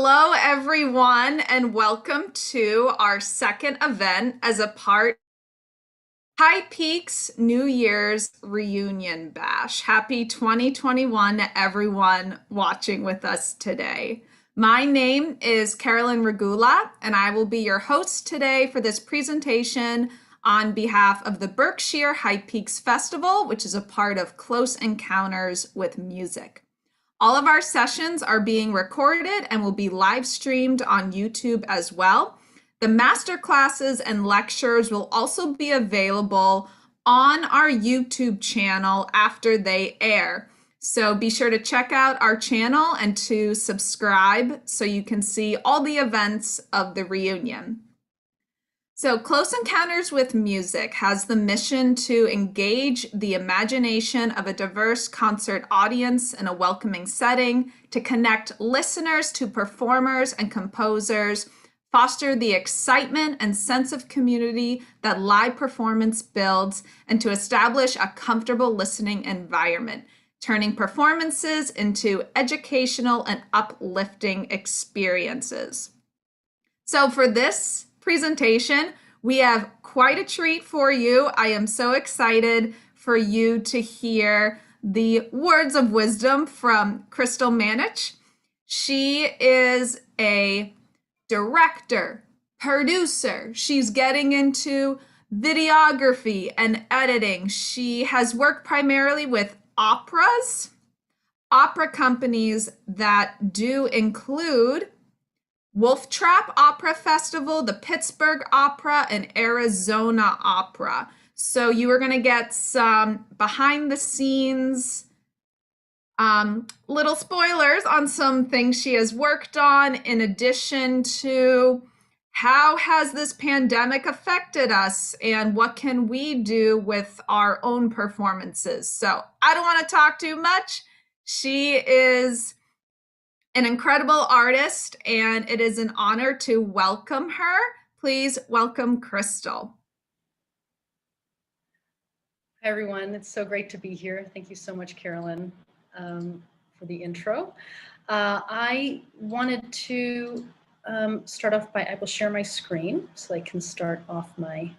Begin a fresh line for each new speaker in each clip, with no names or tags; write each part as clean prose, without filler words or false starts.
Hello, everyone, and welcome to our second event as a part of High Peaks New Year's Reunion Bash. Happy 2021 to everyone watching with us today. My name is Carolyn Regula, and I will be your host today for this presentation on behalf of the Berkshire High Peaks Festival, which is a part of Close Encounters with Music. All of our sessions are being recorded and will be live streamed on YouTube as well. The master classes and lectures will also be available on our YouTube channel after they air. So be sure to check out our channel and to subscribe so you can see all the events of the reunion. So Close Encounters with Music has the mission to engage the imagination of a diverse concert audience in a welcoming setting, to connect listeners to performers and composers, foster the excitement and sense of community that live performance builds, and to establish a comfortable listening environment, turning performances into educational and uplifting experiences. So for this presentation, we have quite a treat for you. I am so excited for you to hear the words of wisdom from Crystal Manich. She is a director, producer. She's getting into videography and editing. She has worked primarily with opera companies that do include Wolf Trap Opera Festival, the Pittsburgh Opera, and Arizona Opera. So you are going to get some behind the scenes little spoilers on some things she has worked on, in addition to how has this pandemic affected us and what can we do with our own performances. So I don't want to talk too much. She is an incredible artist, and it is an honor to welcome her. Please welcome Crystal.
Hi, everyone. It's so great to be here. Thank you so much, Carolyn, for the intro. I wanted to start off by, I will share my screen so I can start off my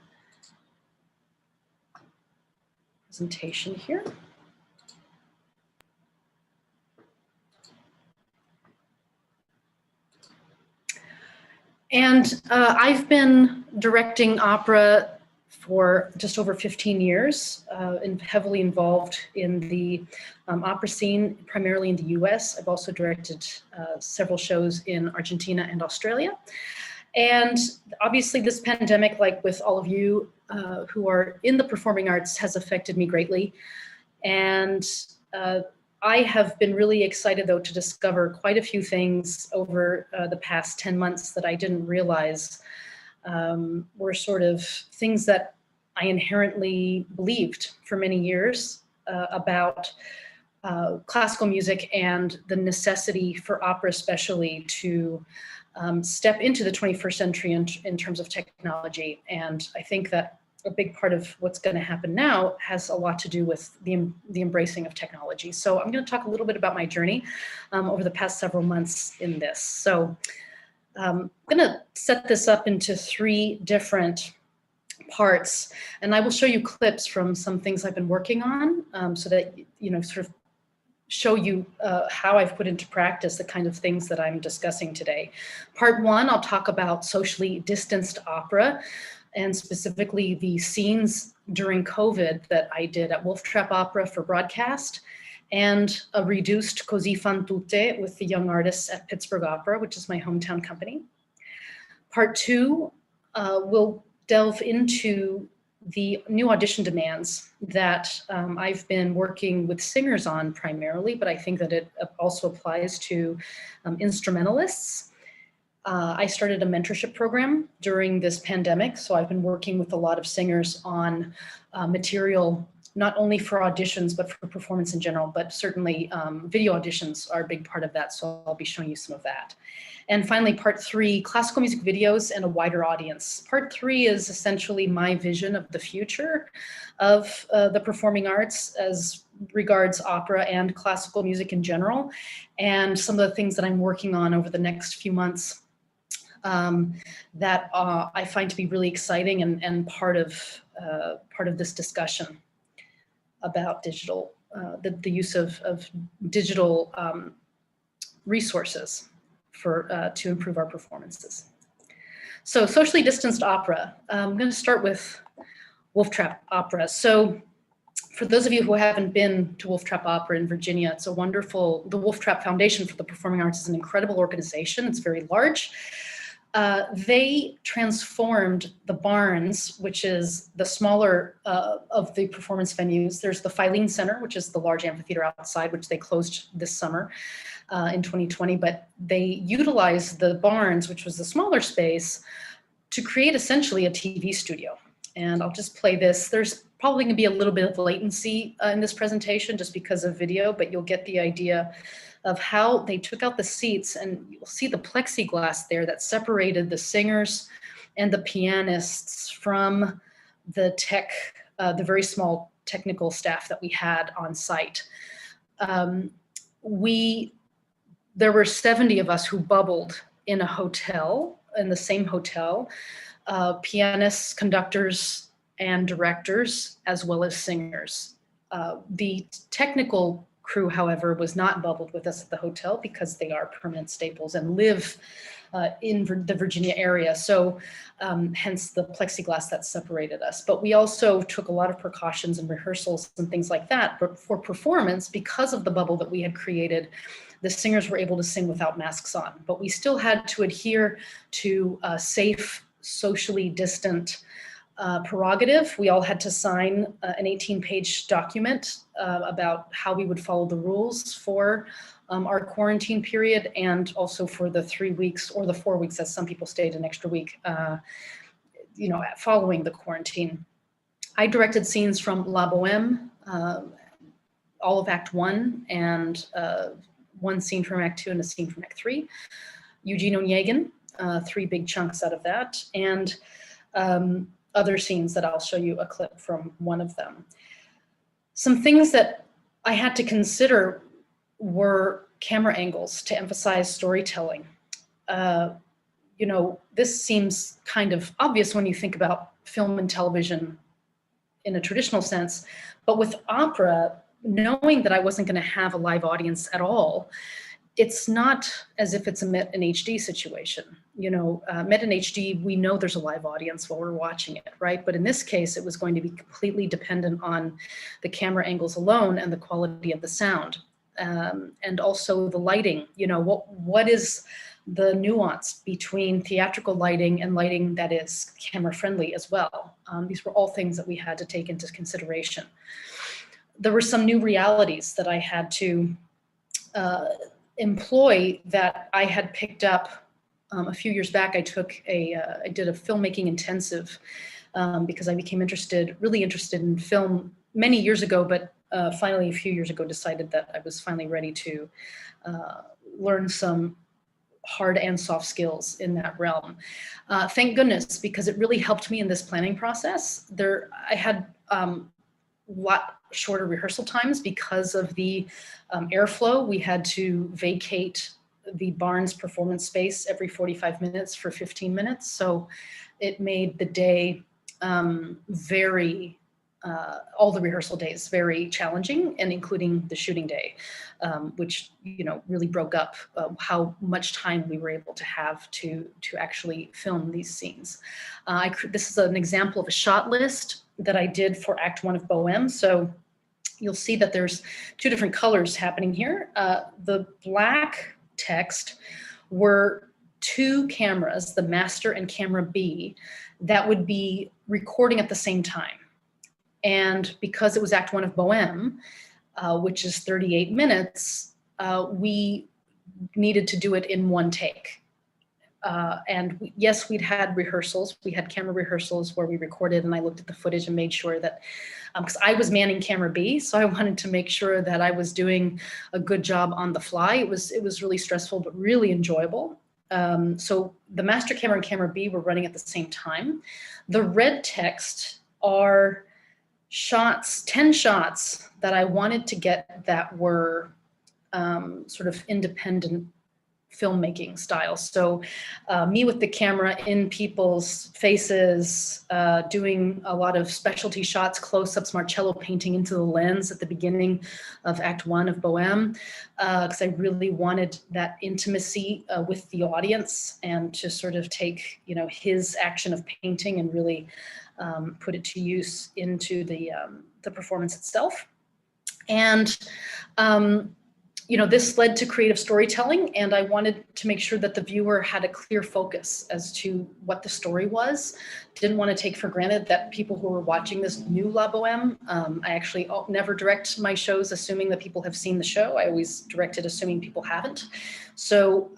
presentation here. And I've been directing opera for just over 15 years, and heavily involved in the opera scene, primarily in the US. I've also directed several shows in Argentina and Australia. And obviously this pandemic, like with all of you who are in the performing arts, has affected me greatly. And I have been really excited, though, to discover quite a few things over the past 10 months that I didn't realize were sort of things that I inherently believed for many years about classical music and the necessity for opera especially to step into the 21st century in terms of technology. And I think that a big part of what's going to happen now has a lot to do with the embracing of technology. So I'm going to talk a little bit about my journey over the past several months in this. So I'm going to set this up into three different parts, and I will show you clips from some things I've been working on so that, you know, sort of show you how I've put into practice the kind of things that I'm discussing today. Part one, I'll talk about socially distanced opera, and specifically the scenes during COVID that I did at Wolf Trap Opera for broadcast, and a reduced Così fan tutte with the young artists at Pittsburgh Opera, which is my hometown company. Part two, we'll delve into the new audition demands that I've been working with singers on primarily, but I think that it also applies to instrumentalists. I started a mentorship program during this pandemic, so I've been working with a lot of singers on material, not only for auditions, but for performance in general, but certainly video auditions are a big part of that, so I'll be showing you some of that. And finally, part three, classical music videos and a wider audience. Part three is essentially my vision of the future of the performing arts as regards opera and classical music in general, and some of the things that I'm working on over the next few months that I find to be really exciting and part of this discussion about digital, the use of digital resources to improve our performances. So socially distanced opera. I'm going to start with Wolf Trap Opera. So for those of you who haven't been to Wolf Trap Opera in Virginia, it's a wonderful, the Wolf Trap Foundation for the Performing Arts is an incredible organization. It's very large. They transformed the Barns, which is the smaller of the performance venues. There's the Filene Center, which is the large amphitheater outside, which they closed this summer in 2020, but they utilized the Barns, which was the smaller space, to create essentially a TV studio. And I'll just play this. There's probably gonna be a little bit of latency in this presentation just because of video, but you'll get the idea of how they took out the seats, and you'll see the plexiglass there that separated the singers and the pianists from the the very small technical staff that we had on site. There were 70 of us who bubbled in a hotel, in the same hotel, pianists, conductors, and directors, as well as singers. The technical crew, however, was not bubbled with us at the hotel because they are permanent staples and live in the Virginia area. So hence the plexiglass that separated us. But we also took a lot of precautions and rehearsals and things like that. But for performance, because of the bubble that we had created, the singers were able to sing without masks on. But we still had to adhere to a safe, socially distant prerogative. We all had to sign an 18-page document about how we would follow the rules for our quarantine period, and also for the 3 weeks or the 4 weeks, as some people stayed an extra week, following the quarantine. I directed scenes from La Boheme, all of Act 1, and one scene from Act 2 and a scene from Act 3. Eugene Onegin, 3 big chunks out of that, and other scenes that I'll show you a clip from one of them. Some things that I had to consider were camera angles to emphasize storytelling. This seems kind of obvious when you think about film and television in a traditional sense, but with opera, knowing that I wasn't going to have a live audience at all, it's not as if it's a Met in HD situation. Met in HD, we know there's a live audience while we're watching it, right? But in this case, it was going to be completely dependent on the camera angles alone and the quality of the sound. And also the lighting, what is the nuance between theatrical lighting and lighting that is camera friendly as well? These were all things that we had to take into consideration. There were some new realities that I had to employ that I had picked up a few years back. I did a filmmaking intensive because I became really interested in film many years ago, but finally a few years ago decided that I was finally ready to learn some hard and soft skills in that realm. Thank goodness, because it really helped me in this planning process. I had lot shorter rehearsal times because of the airflow. We had to vacate the Barnes performance space every 45 minutes for 15 minutes. So it made the day all the rehearsal days very challenging, and including the shooting day, which really broke up how much time we were able to have to actually film these scenes. This is an example of a shot list that I did for Act 1 of Boheme. So you'll see that there's 2 different colors happening here. The black text were 2 cameras, the master and camera B, that would be recording at the same time. And because it was Act 1 of Boheme, which is 38 minutes, we needed to do it in 1 take. Yes, we'd had rehearsals. We had camera rehearsals where we recorded, and I looked at the footage and made sure that, because I was manning camera B, so I wanted to make sure that I was doing a good job on the fly. It was really stressful, but really enjoyable. So the master camera and camera B were running at the same time. The red text are shots, 10 shots that I wanted to get that were sort of independent filmmaking style. So me with the camera in people's faces, doing a lot of specialty shots, close-ups, Marcello painting into the lens at the beginning of Act 1 of Bohème, because I really wanted that intimacy with the audience and to sort of take, you know, his action of painting and really put it to use into the performance itself. And you know, this led to creative storytelling, and I wanted to make sure that the viewer had a clear focus as to what the story was. Didn't want to take for granted that people who were watching this knew La Bohème. I actually never direct my shows assuming that people have seen the show. I always directed assuming people haven't. So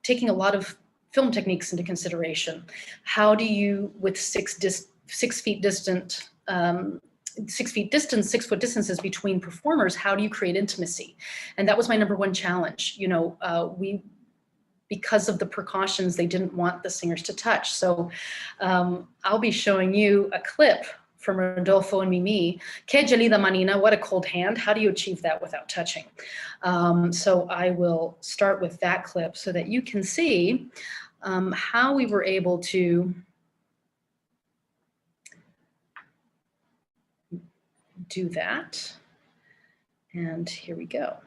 taking a lot of film techniques into consideration. How do you, with 6 feet distant, 6 feet distance, 6 foot distances between performers, how do you create intimacy? And that was my #1 challenge. You know, because of the precautions, they didn't want the singers to touch. So I'll be showing you a clip from Rodolfo and Mimi. Que gelida manina, what a cold hand. How do you achieve that without touching? So I will start with that clip so that you can see how we were able to do that. And here we go.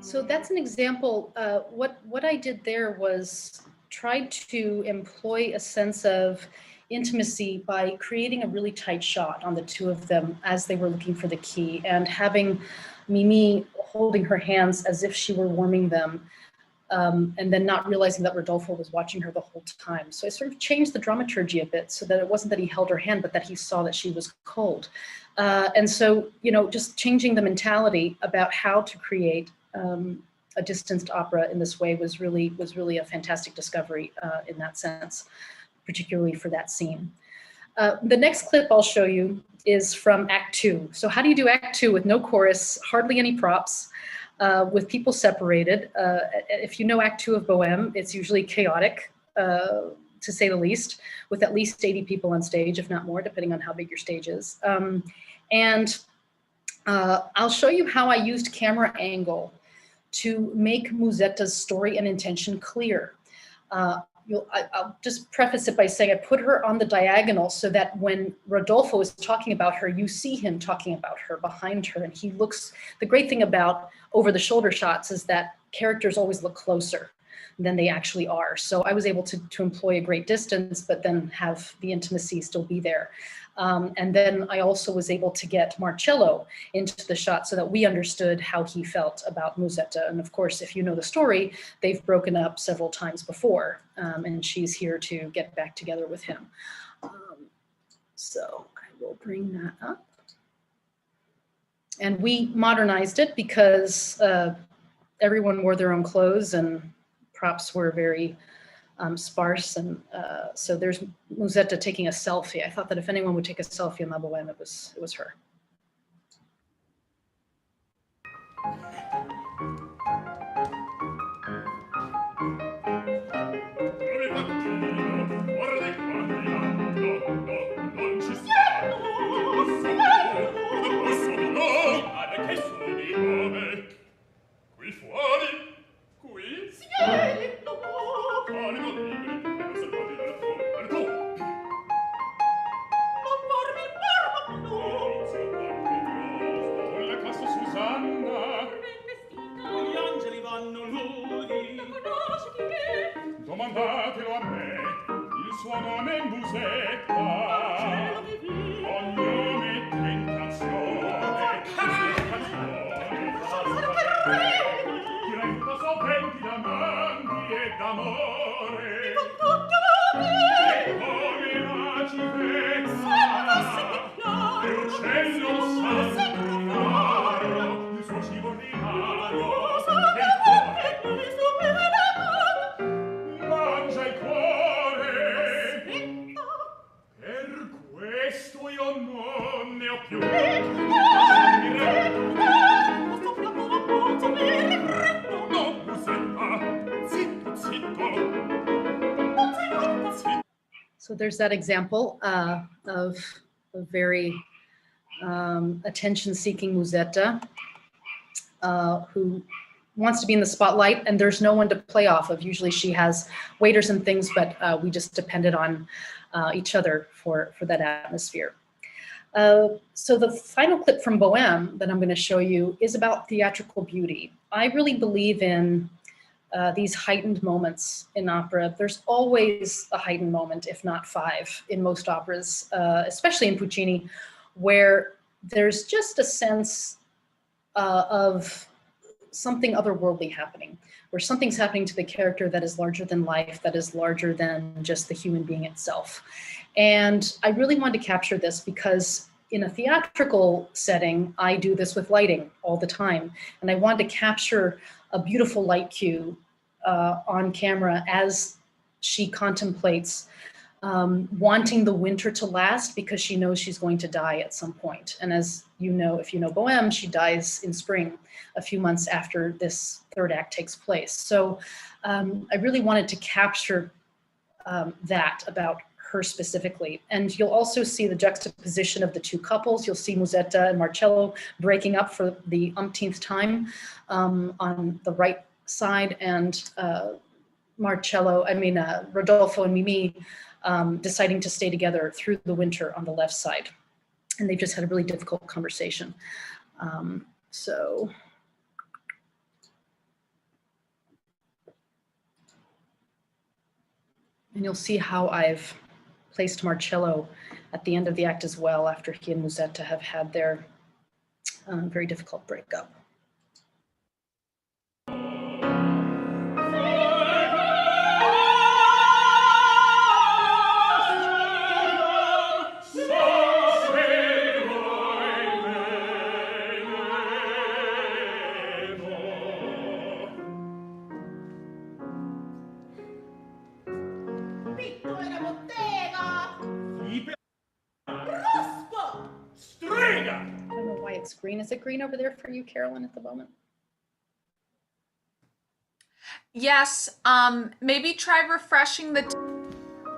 So that's an example. What I did there was tried to employ a sense of intimacy by creating a really tight shot on the two of them as they were looking for the key, and having Mimi holding her hands as if she were warming them, and then not realizing that Rodolfo was watching her the whole time. So I sort of changed the dramaturgy a bit so that it wasn't that he held her hand, but that he saw that she was cold. And so, you know, just changing the mentality about how to create a distanced opera in this way was really a fantastic discovery in that sense, particularly for that scene. The next clip I'll show you is from Act 2. So how do you do Act 2 with no chorus, hardly any props, with people separated? If you know Act 2 of Bohème, it's usually chaotic, to say the least, with at least 80 people on stage, if not more, depending on how big your stage is. I'll show you how I used camera angle to make Musetta's story and intention clear. I'll just preface it by saying I put her on the diagonal so that when Rodolfo is talking about her, you see him talking about her behind her, and he looks, the great thing about over the shoulder shots is that characters always look closer than they actually are. So I was able to employ a great distance, but then have the intimacy still be there. And then I also was able to get Marcello into the shot so that we understood how he felt about Musetta. And of course, if you know the story, they've broken up several times before, and she's here to get back together with him. So I will bring that up. And we modernized it because everyone wore their own clothes and props were very sparse. And so there's Musetta taking a selfie. I thought that if anyone would take a selfie in La Boheme, it was her.
Domandatelo a me, il suo nome è Musetta. Cognome e tentazione, chi resta soventi d'amanti e d'amore. E come la civezza, per cielo sanguinario, il suo cibo ordinario, e il cuore. Mangia il cuore. Per questo io non ne ho più. No, Musetta, zitto, zitto.
So there's that example of a very attention-seeking Musetta who wants to be in the spotlight, and there's no one to play off of. Usually she has waiters and things, but we just depended on each other for that atmosphere. So the final clip from Bohème that I'm going to show you is about theatrical beauty. I really believe in these heightened moments in opera. There's always a heightened moment, if not five, in most operas, especially in Puccini, where there's just a sense of something otherworldly happening, where something's happening to the character that is larger than life, that is larger than just the human being itself. And I really wanted to capture this because in a theatrical setting, I do this with lighting all the time. And I wanted to capture a beautiful light cue on camera as she contemplates wanting the winter to last because she knows she's going to die at some point. And as you know, if you know Bohème, she dies in spring, a few months after this third act takes place. So I really wanted to capture that about her specifically. And you'll also see the juxtaposition of the two couples. You'll see Musetta and Marcello breaking up for the umpteenth time on the right side, and Rodolfo and Mimi deciding to stay together through the winter on the left side. And they've just had a really difficult conversation. And you'll see how I've placed Marcello at the end of the act as well, after he and Musetta have had their very difficult breakup. It's green. Is it green over there for you, Carolyn, at the moment?
Yes. Maybe try refreshing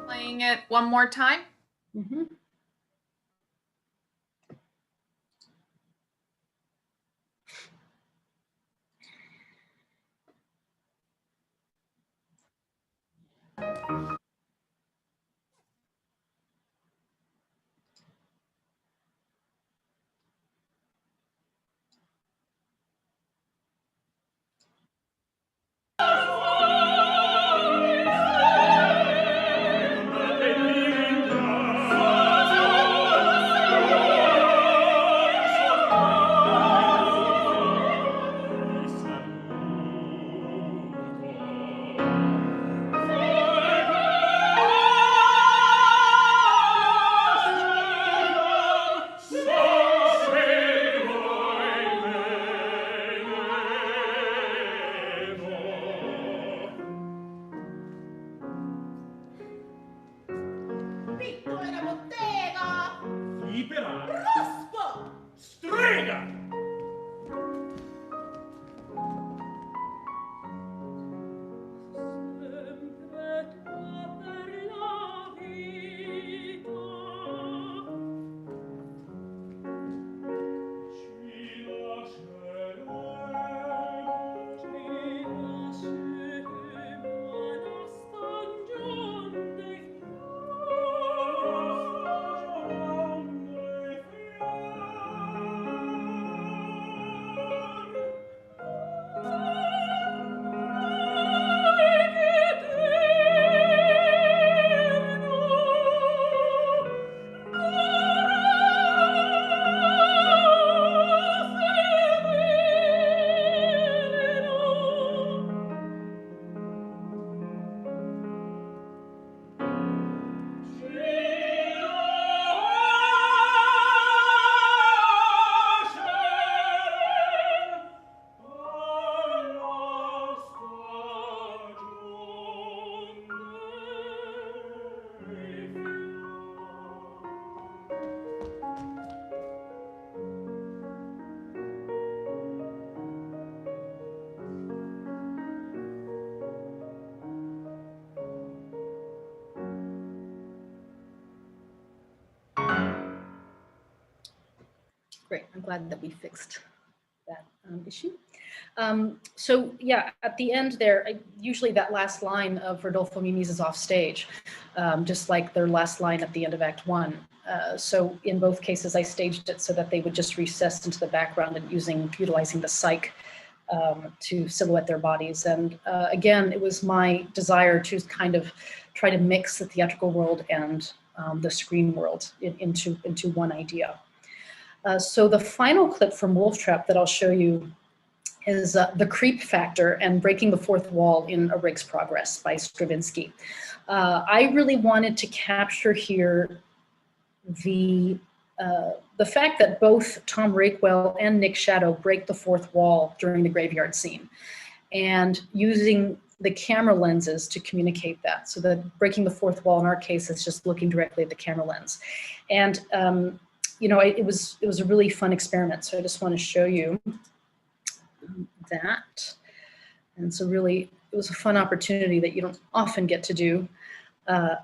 playing it one more time.
Mm-hmm. Great, I'm glad that we fixed that issue. So yeah, at the end there, usually that last line of Rodolfo Mimi's is off stage, just like their last line at the end of Act 1. So in both cases, I staged it so that they would just recess into the background and utilizing the cyc to silhouette their bodies. And again, it was my desire to kind of try to mix the theatrical world and the screen world into one idea. So the final clip from Wolf Trap that I'll show you is The Creep Factor and Breaking the Fourth Wall in A Rig's Progress by Stravinsky. I really wanted to capture here the fact that both Tom Rakewell and Nick Shadow break the fourth wall during the graveyard scene, and using the camera lenses to communicate that. So that breaking the fourth wall in our case is just looking directly at the camera lens. And you know, it was a really fun experiment. So I just want to show you that. And so really, it was a fun opportunity that you don't often get to do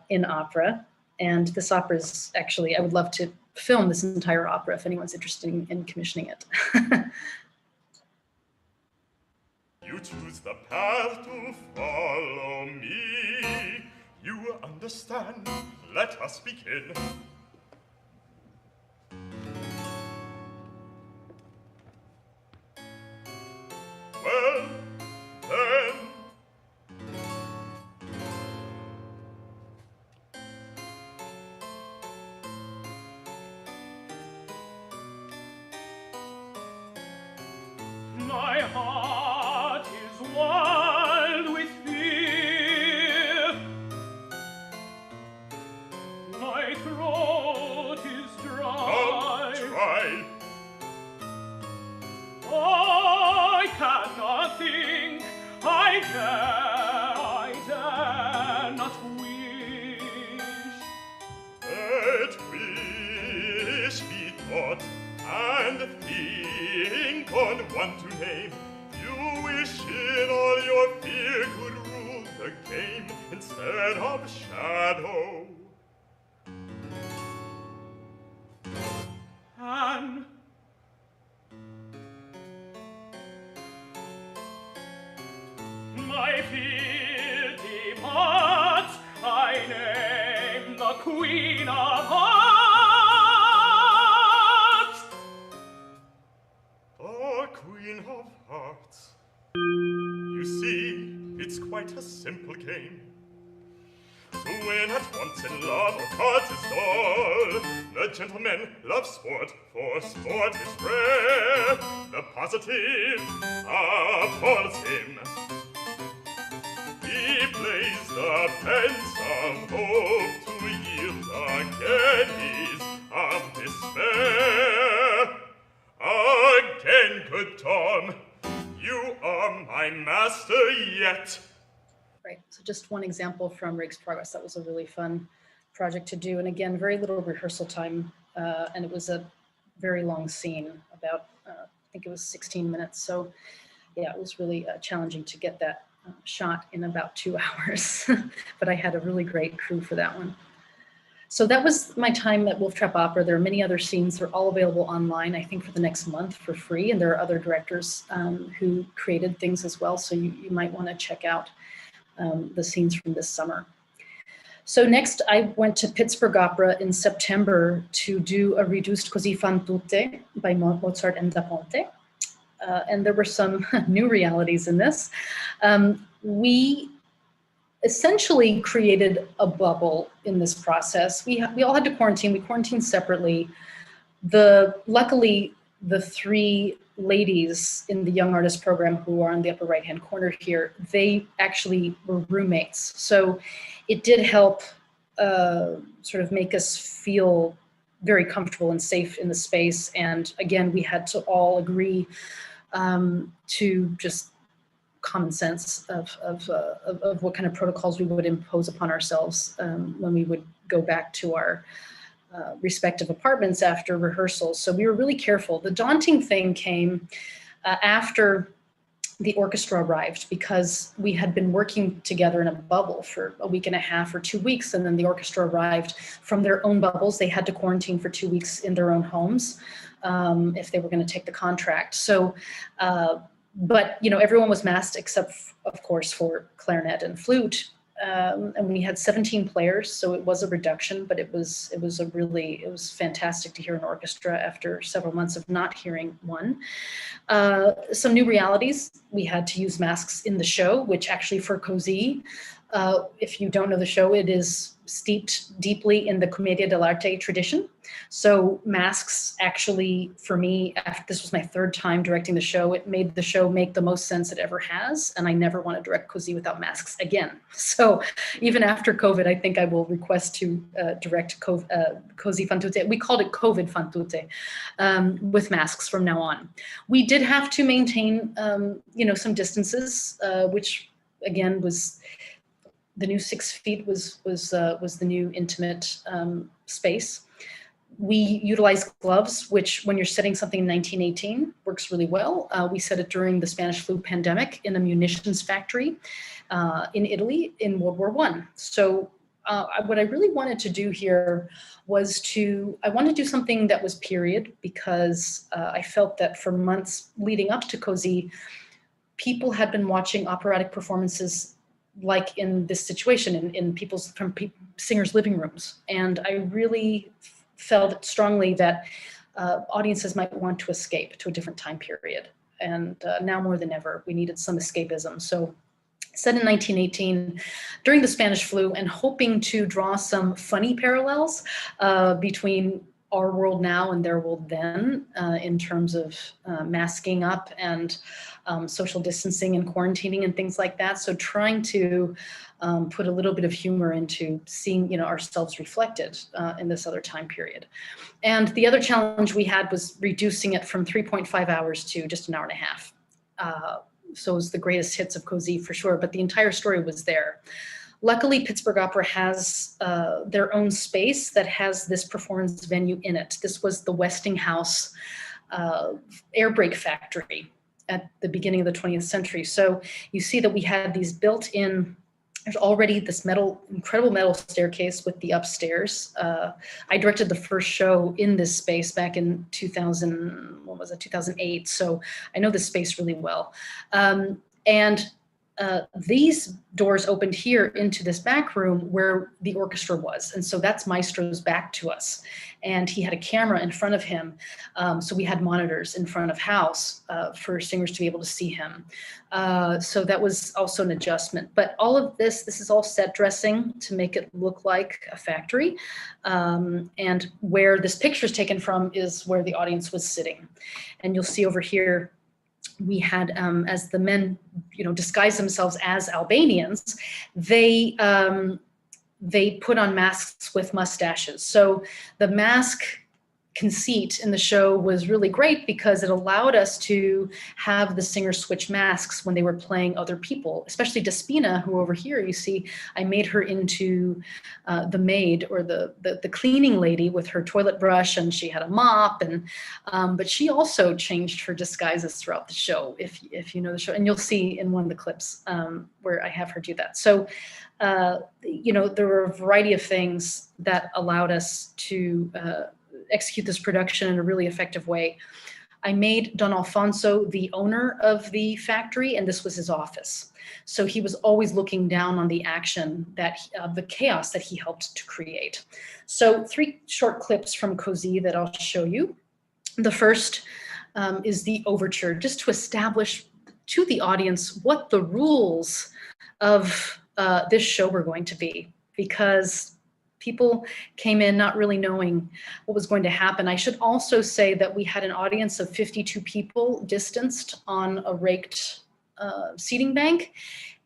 in opera. And this opera is actually, I would love to film this entire opera if anyone's interested in commissioning it.
You choose the path to follow me. You understand. Let us begin. Well, then. My heart is wild with fear. My throat is dry. Try. I cannot think. I dare not wish. Let wish be thought and think on one to name. You wish in all your fear could rule the game instead of shadow. And my fear departs. I name the Queen of Hearts. The Queen of Hearts. You see, it's quite a simple game. To win at once in love or cards is dull. The gentleman loves sport, for sport is rare. The positive appalls him. He plays the pence of hope to yield the guineas of despair. Again, good Tom, you are my master yet.
Right, so just one example from Rig's Progress. That was a really fun project to do. And again, very little rehearsal time. And it was a very long scene, about, I think it was 16 minutes. So yeah, it was really challenging to get that shot in about 2 hours. But I had a really great crew for that one. So that was my time at Wolf Trap Opera. There are many other scenes. They're all available online, I think, for the next month for free. And there are other directors who created things as well. So you might want to check out the scenes from this summer. So next, I went to Pittsburgh Opera in September to do a reduced Così fan tutte by Mozart and Da Ponte. And there were some new realities in this. We essentially created a bubble in this process. We all had to quarantine. We quarantined separately. Luckily, the three ladies in the Young Artist Program who are on the upper right-hand corner here, they actually were roommates. So it did help sort of make us feel very comfortable and safe in the space. And again, we had to all agree to just common sense of what kind of protocols we would impose upon ourselves when we would go back to our respective apartments after rehearsals. So we were really careful. The daunting thing came after the orchestra arrived, because we had been working together in a bubble for a week and a half or 2 weeks, and then the orchestra arrived from their own bubbles. They had to quarantine for 2 weeks in their own homes if they were going to take the contract. So, but everyone was masked except, of course, for clarinet and flute. And we had 17 players, so it was a reduction, but it was fantastic to hear an orchestra after several months of not hearing one. Some new realities: we had to use masks in the show, which actually for Così, if you don't know the show, it is steeped deeply in the Commedia dell'arte tradition. So masks actually, for me, after this was my third time directing the show, it made the show make the most sense it ever has. And I never want to direct Così without masks again. So even after COVID, I think I will request to direct Così fan tutte. We called it COVID fan tutte, with masks from now on. We did have to maintain, some distances, which again was the new 6 feet was the new intimate space. We utilize gloves, which when you're setting something in 1918 works really well. We set it during the Spanish flu pandemic in a munitions factory in Italy in World War I. So what I really wanted to do here was I wanted to do something that was period, because I felt that for months leading up to Così, people had been watching operatic performances like in this situation in singers' living rooms. And I really felt strongly that audiences might want to escape to a different time period. And now more than ever, we needed some escapism. So set in 1918 during the Spanish flu, and hoping to draw some funny parallels between our world now and their world then, in terms of masking up and social distancing and quarantining and things like that. So trying to put a little bit of humor into seeing ourselves reflected in this other time period. And the other challenge we had was reducing it from 3.5 hours to just an hour and a half. So it was the greatest hits of Così for sure, but the entire story was there. Luckily, Pittsburgh Opera has their own space that has this performance venue in it. This was the Westinghouse air brake factory at the beginning of the 20th century. So you see that we had these built-in, there's already this incredible metal staircase with the upstairs. I directed the first show in this space back in 2008. So I know this space really well. These doors opened here into this back room where the orchestra was. And so that's Maestro's back to us. And he had a camera in front of him. So we had monitors in front of house for singers to be able to see him. So that was also an adjustment. But all of this is all set dressing to make it look like a factory. And where this picture is taken from is where the audience was sitting. And you'll see over here, we had, as the men, disguise themselves as Albanians, they put on masks with mustaches. So the mask conceit in the show was really great because it allowed us to have the singers switch masks when they were playing other people, especially Despina, who over here, you see, I made her into the maid or the cleaning lady with her toilet brush, and she had a mop, and but she also changed her disguises throughout the show, if you know the show, and you'll see in one of the clips where I have her do that. So there were a variety of things that allowed us to execute this production in a really effective way. I made Don Alfonso the owner of the factory, and this was his office. So he was always looking down on the action the chaos that he helped to create. So 3 short clips from Così that I'll show you. The first is the overture, just to establish to the audience what the rules of this show were going to be, because people came in not really knowing what was going to happen. I should also say that we had an audience of 52 people distanced on a raked seating bank,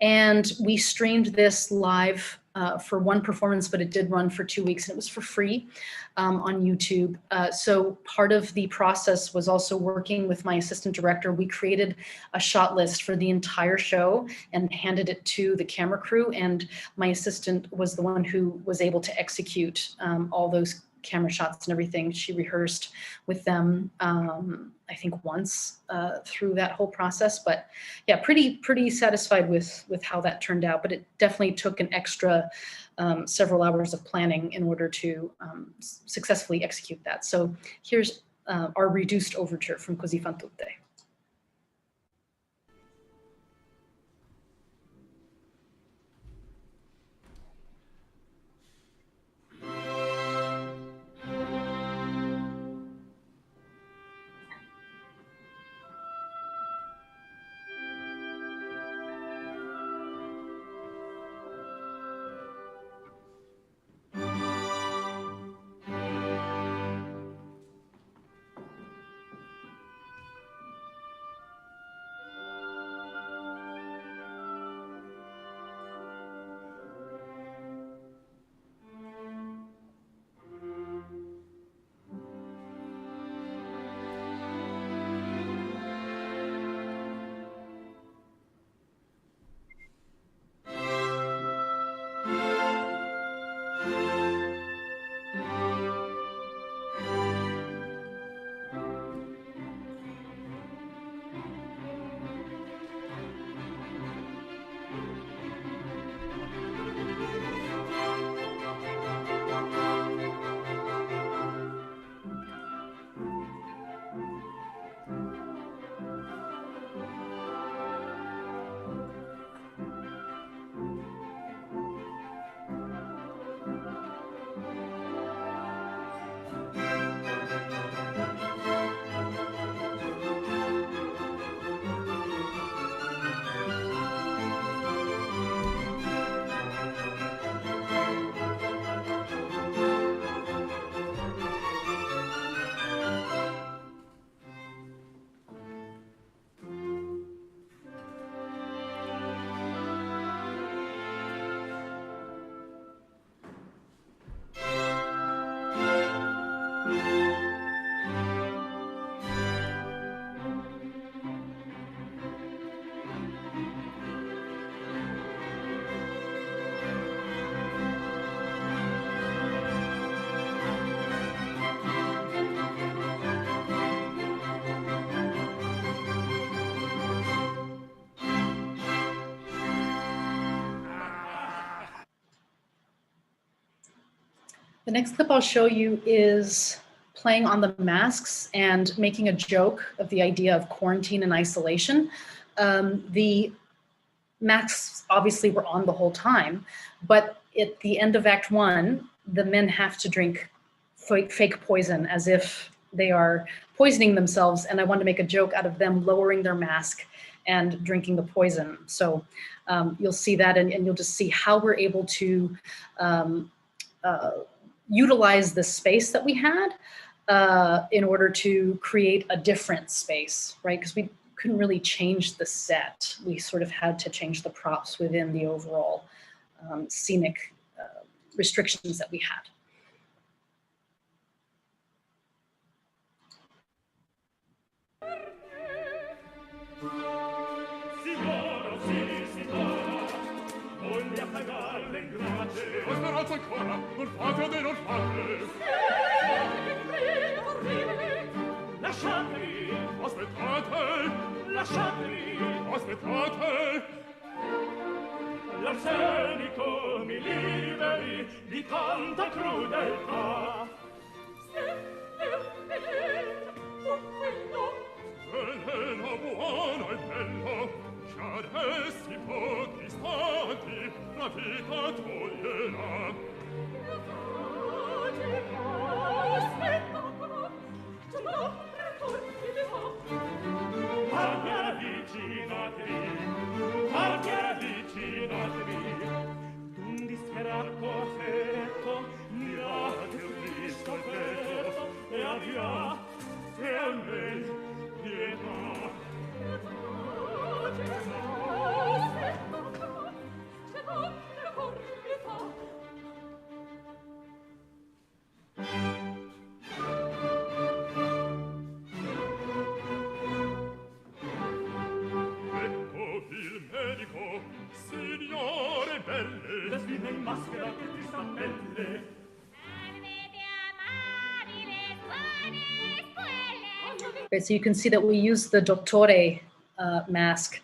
and we streamed this live for one performance, but it did run for 2 weeks, and it was for free on YouTube. So part of the process was also working with my assistant director. We created a shot list for the entire show and handed it to the camera crew, and my assistant was the one who was able to execute all those camera shots and everything. She rehearsed with them, I think once through that whole process. But yeah, pretty satisfied with how that turned out. But it definitely took an extra several hours of planning in order to successfully execute that. So here's our reduced overture from Così fan tutte. The next clip I'll show you is playing on the masks and making a joke of the idea of quarantine and isolation. The masks obviously were on the whole time, but at the end of Act 1, the men have to drink fake poison as if they are poisoning themselves, and I wanted to make a joke out of them lowering their mask and drinking the poison. So you'll see that, and you'll just see how we're able to utilize the space that we had in order to create a different space, right? Because we couldn't really change the set. We sort of had to change the props within the overall scenic restrictions that we had.
Ancora, non fate non fate. Lasciatemi, aspettate, lasciatemi, aspettate. L'arsenico mi liberi di tanta crudeltà. Veleno buono e bello, che adesso pochi istanti la vita toglierà. Avvicinatevi, un disperato affetto, mirate
Right, so you can see that we use the dottore mask.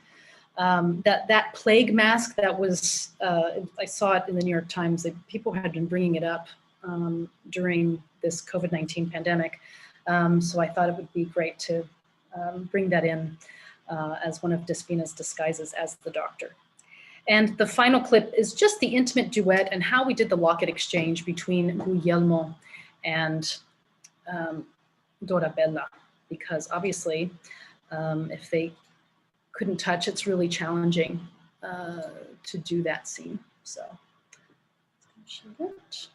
That plague mask that was, I saw it in the New York Times, that people had been bringing it up during this COVID-19 pandemic. So I thought it would be great to bring that in as one of Despina's disguises as the doctor. And the final clip is just the intimate duet and how we did the locket exchange between Guglielmo and Dorabella, because obviously if they couldn't touch, it's really challenging to do that scene. So show that.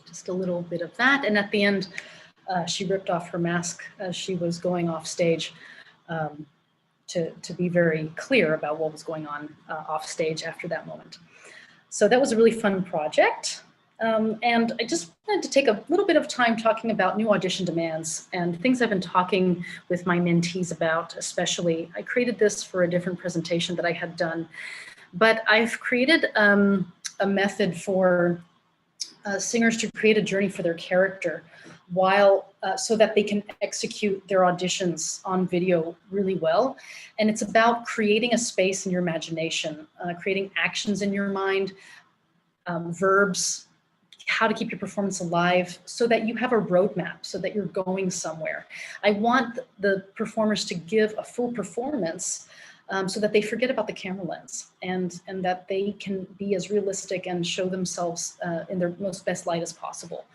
Just a little bit of that. And at the end, she ripped off her mask as she was going off stage to be very clear about what was going on off stage after that moment. So that was a really fun project. And I just wanted to take a little bit of time talking about new audition demands and things I've been talking with my mentees about, especially. I created this for a different presentation that I had done, but I've created a method for singers to create a journey for their character while so that they can execute their auditions on video really well. And it's about creating a space in your imagination, creating actions in your mind, verbs, how to keep your performance alive so that you have a roadmap, so that you're going somewhere. I want the performers to give a full performance so that they forget about the camera lens and that they can be as realistic and show themselves in their most best light as possible.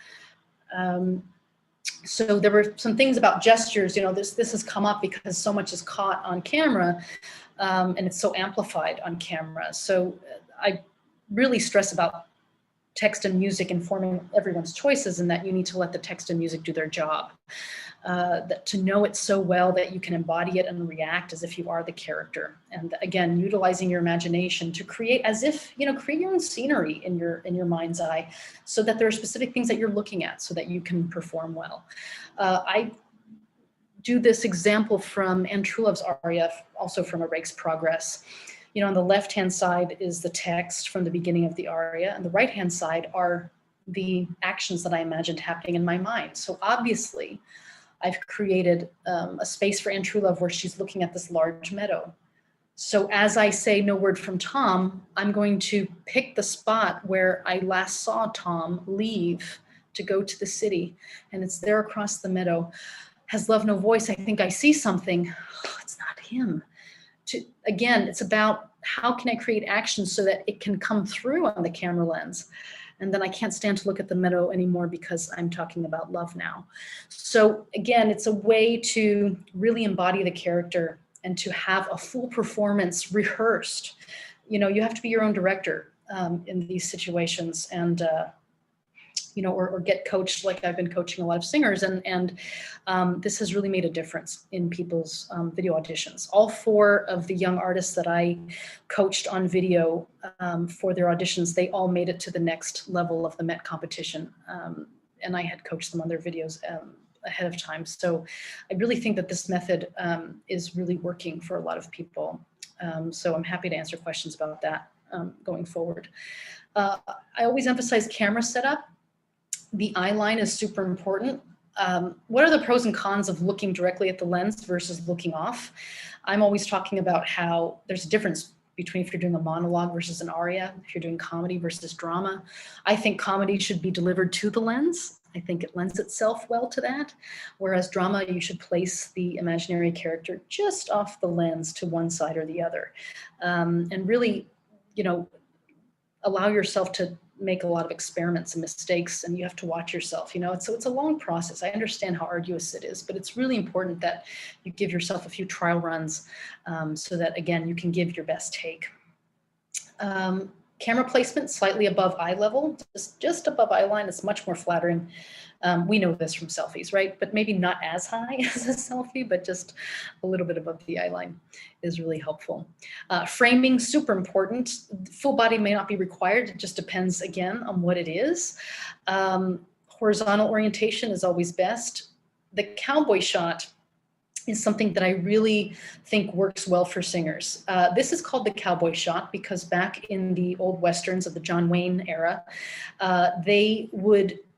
So there were some things about gestures, you know, this has come up because so much is caught on camera and it's so amplified on camera. So I really stress about text and music informing everyone's choices and that you need to let the text and music do their job. That to know it so well that you can embody it and react as if you are the character. And again, utilizing your imagination to create as if, you know, create your own scenery in your mind's eye so that there are specific things that you're looking at so that you can perform well. I do this example from Anne Trulove's aria, also from A Rake's Progress. You know, on the left-hand side is the text from the beginning of the aria, and the right-hand side are the actions that I imagined happening in my mind. So obviously, I've created a space for Anne Trulove where she's looking at this large meadow. So as I say "No Word from Tom," I'm going to pick the spot where I last saw Tom leave to go to the city, and it's there across the meadow. Has love no voice? I think I see something. Oh, it's not him. Again, it's about how can I create action so that it can come through on the camera lens. And then I can't stand to look at the meadow anymore because I'm talking about love now. So again, it's a way to really embody the character and to have a full performance rehearsed. You know, you have to be your own director in these situations. And or get coached like I've been coaching a lot of singers, and this has really made a difference in people's video auditions. All 4 of the young artists that I coached on video for their auditions, they all made it to the next level of the Met competition, and I had coached them on their videos ahead of time. So I really think that this method is really working for a lot of people. So I'm happy to answer questions about that going forward. I always emphasize camera setup. The eye line is super important. What are the pros and cons of looking directly at the lens versus looking off? I'm always talking about how there's a difference between if you're doing a monologue versus an aria, if you're doing comedy versus drama. I think comedy should be delivered to the lens. I think it lends itself well to that. Whereas drama, you should place the imaginary character just off the lens to one side or the other. And really, allow yourself to make a lot of experiments and mistakes, and you have to watch yourself. So it's a long process. I understand how arduous it is, but it's really important that you give yourself a few trial runs so that, again, you can give your best take. Camera placement slightly above eye level, just above eye line is much more flattering. We know this from selfies, right? But maybe not as high as a selfie, but just a little bit above the eye line is really helpful. Framing, super important. Full body may not be required. It just depends, again, on what it is. Horizontal orientation is always best. The cowboy shot is something that I really think works well for singers. This is called the cowboy shot because back in the old Westerns of the John Wayne era,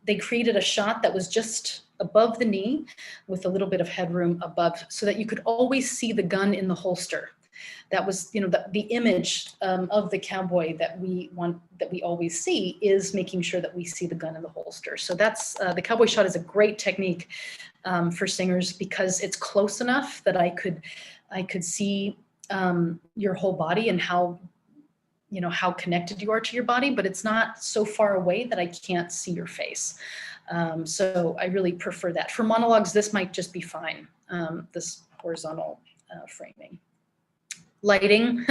they created a shot that was just above the knee with a little bit of headroom above so that you could always see the gun in the holster. That was, the image of the cowboy that we always see is making sure that we see the gun in the holster. So that's, the cowboy shot is a great technique for singers because it's close enough that I could see your whole body and how connected you are to your body, but it's not so far away that I can't see your face. So I really prefer that. For monologues, this might just be fine, this horizontal framing. Lighting,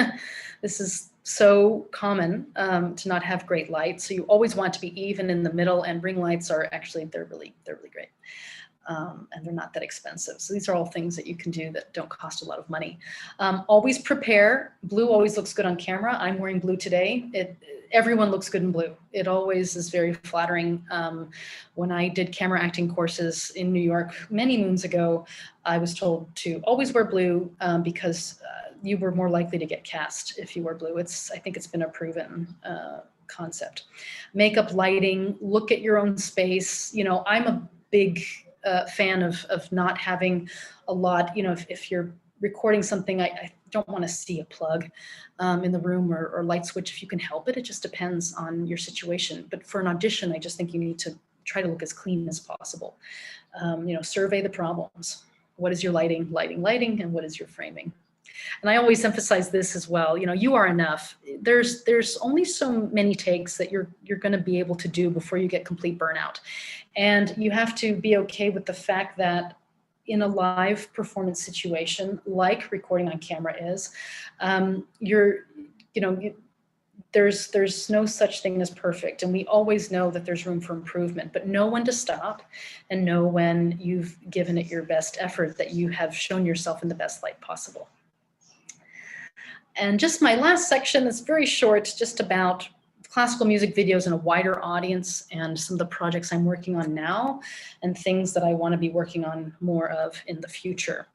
this is so common to not have great light. So you always want to be even in the middle, and ring lights are actually, they're really great. And they're not that expensive. So these are all things that you can do that don't cost a lot of money. Always prepare. Blue always looks good on camera. I'm wearing blue today. Everyone looks good in blue. It always is very flattering. When I did camera acting courses in New York many moons ago, I was told to always wear blue because you were more likely to get cast if you wear blue. I think it's been a proven concept. Makeup, lighting, look at your own space. I'm a big fan of not having a lot, if you're recording something, I don't want to see a plug in the room or light switch if you can help it. It just depends on your situation. But for an audition, I just think you need to try to look as clean as possible. Survey the problems. What is your lighting, and what is your framing? And I always emphasize this as well. You are enough. There's only so many takes that you're going to be able to do before you get complete burnout. And you have to be okay with the fact that in a live performance situation, like recording on camera is, there's no such thing as perfect. And we always know that there's room for improvement, but know when to stop and know when you've given it your best effort, that you have shown yourself in the best light possible. And just my last section is very short, just about classical music videos in a wider audience and some of the projects I'm working on now and things that I want to be working on more of in the future.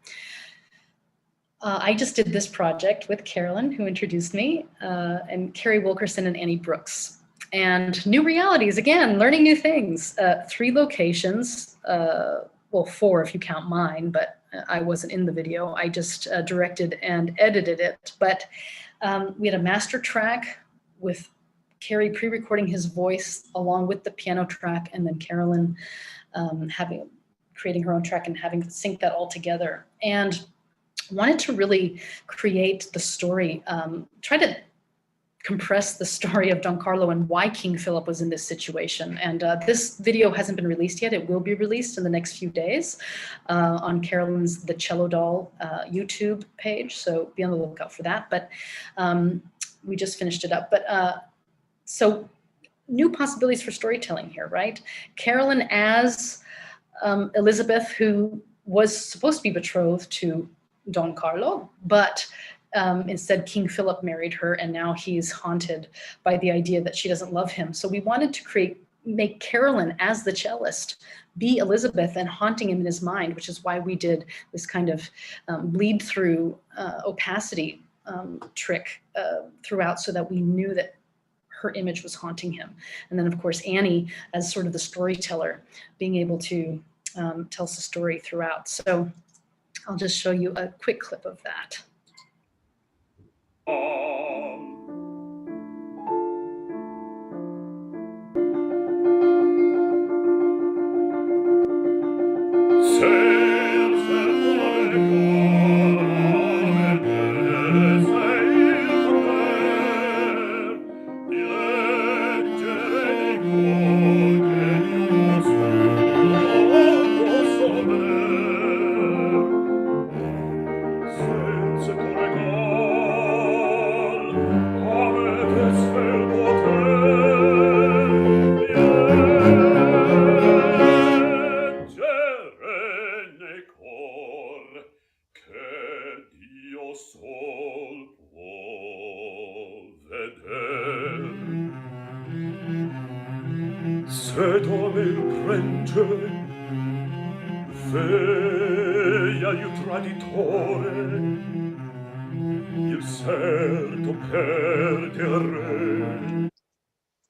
I just did this project with Carolyn, who introduced me, and Carrie Wilkerson and Annie Brooks. And new realities, again, learning new things. 3 locations, well, 4 if you count mine, but I wasn't in the video. I just directed and edited it. But we had a master track with Carrie pre-recording his voice along with the piano track, and then Carolyn creating her own track and having to sync that all together. And wanted to really create the story, try to compress the story of Don Carlo and why King Philip was in this situation. And this video hasn't been released yet. It will be released in the next few days on Carolyn's The Cello Doll YouTube page. So be on the lookout for that. But we just finished it up. But so new possibilities for storytelling here, right? Carolyn as Elizabeth, who was supposed to be betrothed to Don Carlo, but instead King Philip married her, and now he's haunted by the idea that she doesn't love him. So we wanted to make Carolyn as the cellist be Elizabeth and haunting him in his mind, which is why we did this kind of bleed through opacity trick throughout, so that we knew that her image was haunting him. And then of course Annie as sort of the storyteller, being able to tell us the story throughout. So I'll just show you a quick clip of that.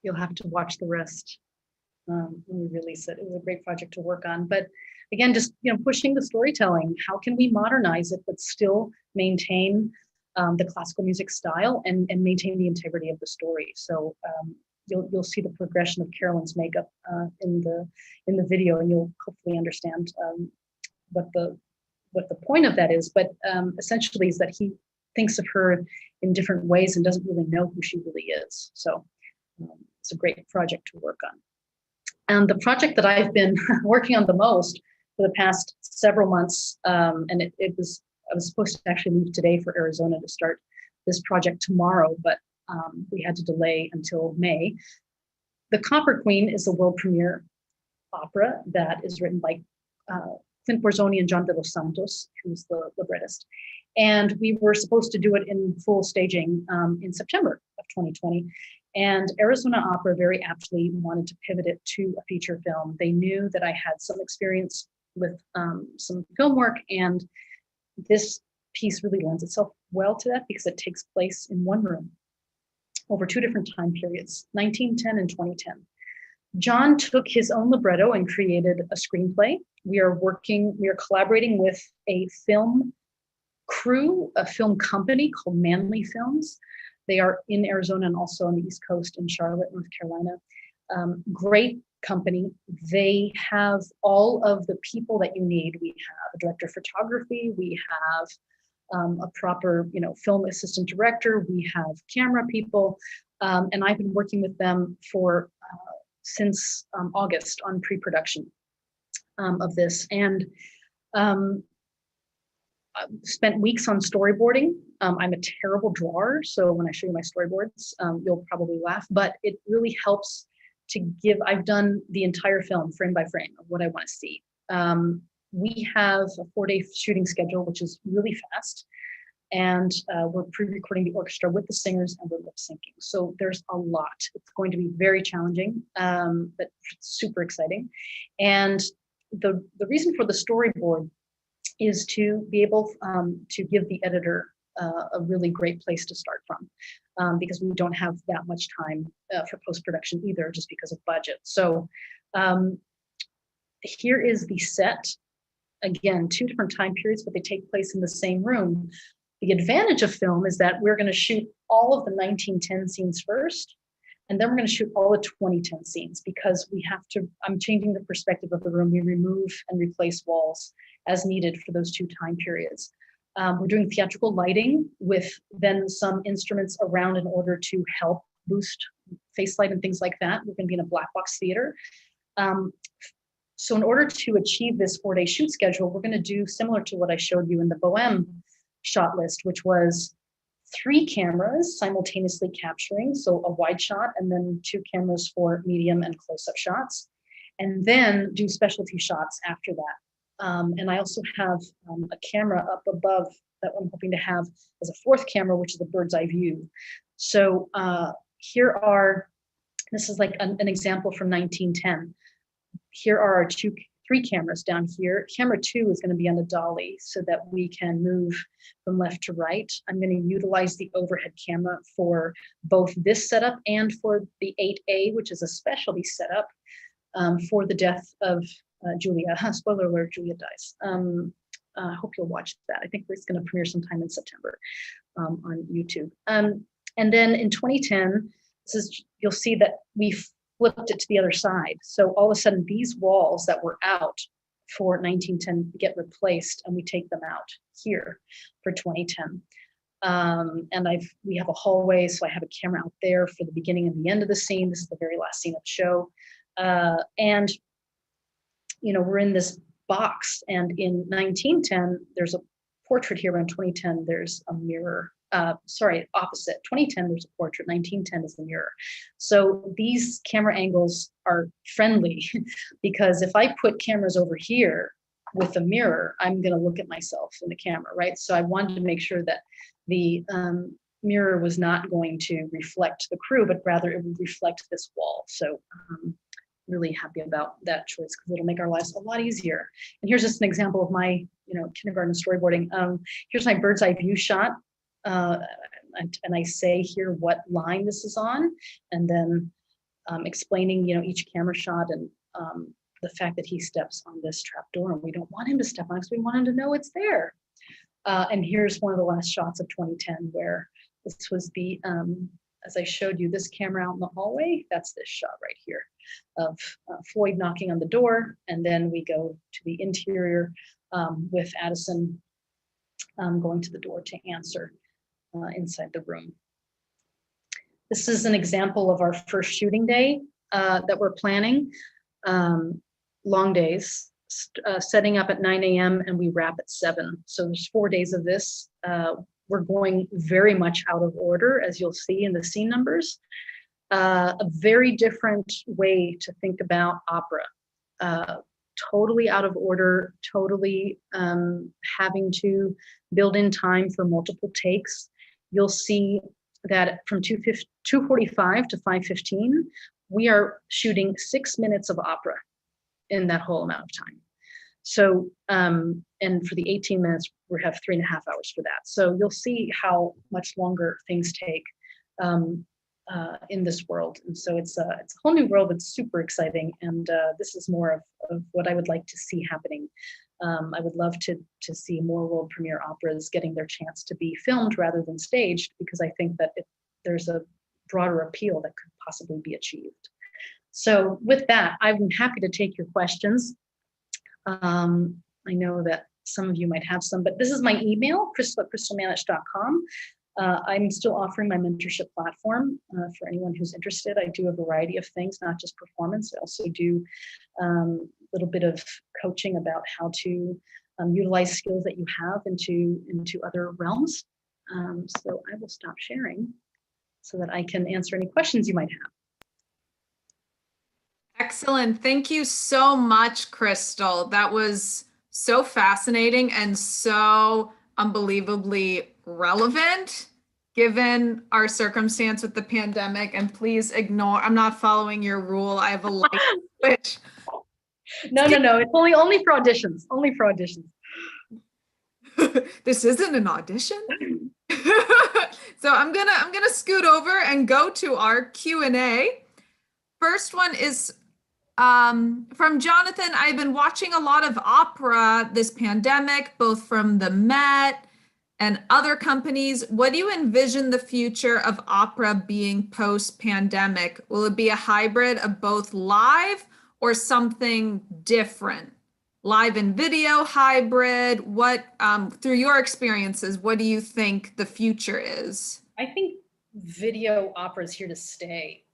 You'll have to watch the rest when we release it. It was a great project to work on. But again, just pushing the storytelling. How can we modernize it but still maintain the classical music style and maintain the integrity of the story? So you'll see the progression of Carolyn's makeup in the video, and you'll hopefully understand what the point of that is. But essentially is that he thinks of her in different ways and doesn't really know who she really is. So it's a great project to work on. And the project that I've been working on the most for the past several months, and I was supposed to actually leave today for Arizona to start this project tomorrow, but we had to delay until May. The Copper Queen is the world premiere opera that is written by Clint Borzoni and John de los Santos, who's the librettist. And we were supposed to do it in full staging in September of 2020. And Arizona Opera very aptly wanted to pivot it to a feature film. They knew that I had some experience with some film work, and this piece really lends itself well to that because it takes place in one room over two different time periods, 1910 and 2010. John took his own libretto and created a screenplay. We are collaborating with a film crew, a film company called Manley Films. They are in Arizona and also on the East Coast in Charlotte, North Carolina. Great company. They have all of the people that you need. We have a director of photography. We have a proper, film assistant director. We have camera people. And I've been working with them since August on pre-production of this. And spent weeks on storyboarding. I'm a terrible drawer, so when I show you my storyboards, you'll probably laugh, but it really helps to I've done the entire film frame by frame of what I want to see. We have a 4-day shooting schedule, which is really fast. And we're pre-recording the orchestra with the singers, and we're lip syncing. So there's a lot. It's going to be very challenging, but super exciting. And the reason for the storyboard is to be able to give the editor a really great place to start from, because we don't have that much time for post-production either, just because of budget. So here is the set. Again, two different time periods, but they take place in the same room. The advantage of film is that we're going to shoot all of the 1910 scenes first, and then we're going to shoot all the 2010 scenes, because I'm changing the perspective of the room. We remove and replace walls as needed for those two time periods. We're doing theatrical lighting with then some instruments around in order to help boost face light and things like that. We're going to be in a black box theater. So in order to achieve this 4-day shoot schedule, we're going to do similar to what I showed you in the Bohème shot list, which was 3 cameras simultaneously capturing, so a wide shot and then 2 cameras for medium and close-up shots, and then do specialty shots after that. And I also have a camera up above that I'm hoping to have as a 4th camera, which is a bird's eye view. So this is like an example from 1910. Here are our 3 cameras down here. Camera 2 is going to be on the dolly so that we can move from left to right. I'm going to utilize the overhead camera for both this setup and for the 8A, which is a specialty setup for the death of Julia. Spoiler alert, Julia dies. I hope you'll watch that. I think it's going to premiere sometime in September on YouTube. And then in 2010, you'll see that we flipped it to the other side. So all of a sudden, these walls that were out for 1910 get replaced, and we take them out here for 2010. And we have a hallway, so I have a camera out there for the beginning and the end of the scene. This is the very last scene of the show. And, we're in this box, and in 1910, there's a portrait here. In 2010, there's a mirror. Opposite. 2010, there's a portrait. 1910 is the mirror. So these camera angles are friendly because if I put cameras over here with a mirror, I'm going to look at myself in the camera, right? So I wanted to make sure that the mirror was not going to reflect the crew, but rather it would reflect this wall. So really happy about that choice because it'll make our lives a lot easier. And here's just an example of my, kindergarten storyboarding. Here's my bird's eye view shot. And I say here what line this is on, and then explaining, each camera shot and the fact that he steps on this trap door, and we don't want him to step on it because we want him to know it's there. And here's one of the last shots of 2010 where this was the, as I showed you, this camera out in the hallway, that's this shot right here of Floyd knocking on the door, and then we go to the interior with Addison going to the door to answer. Inside the room. This is an example of our first shooting day that we're planning. Long days, setting up at 9 a.m. and we wrap at 7. So there's 4 days of this. We're going very much out of order, as you'll see in the scene numbers. A very different way to think about opera. Totally out of order, totally having to build in time for multiple takes. You'll see that from 2:45 to 5:15, we are shooting 6 minutes of opera in that whole amount of time. So, and for the 18 minutes, we have 3.5 hours for that. So you'll see how much longer things take in this world. And so it's a whole new world that's super exciting. And this is more of what I would like to see happening. I would love to see more world premiere operas getting their chance to be filmed rather than staged, because I think that there's a broader appeal that could possibly be achieved. So with that, I'm happy to take your questions. I know that some of you might have some, but this is my email, crystal@crystalmanich.com. I'm still offering my mentorship platform for anyone who's interested. I do a variety of things, not just performance. I also do a little bit of coaching about how to utilize skills that you have into other realms. So I will stop sharing so that I can answer any questions you might have.
Excellent. Thank you so much, Crystal. That was so fascinating and so unbelievably relevant given our circumstance with the pandemic. And please ignore, I'm not following your rule. I have a light switch.
No. It's only for auditions. Only for auditions.
This isn't an audition. So I'm gonna scoot over and go to our Q&A. First one is from Jonathan. I've been watching a lot of opera this pandemic, both from the Met and other companies. What do you envision the future of opera being post-pandemic? Will it be a hybrid of both live or something different? Live and video hybrid? What, through your experiences, what do you think the future is?
I think video opera is here to stay.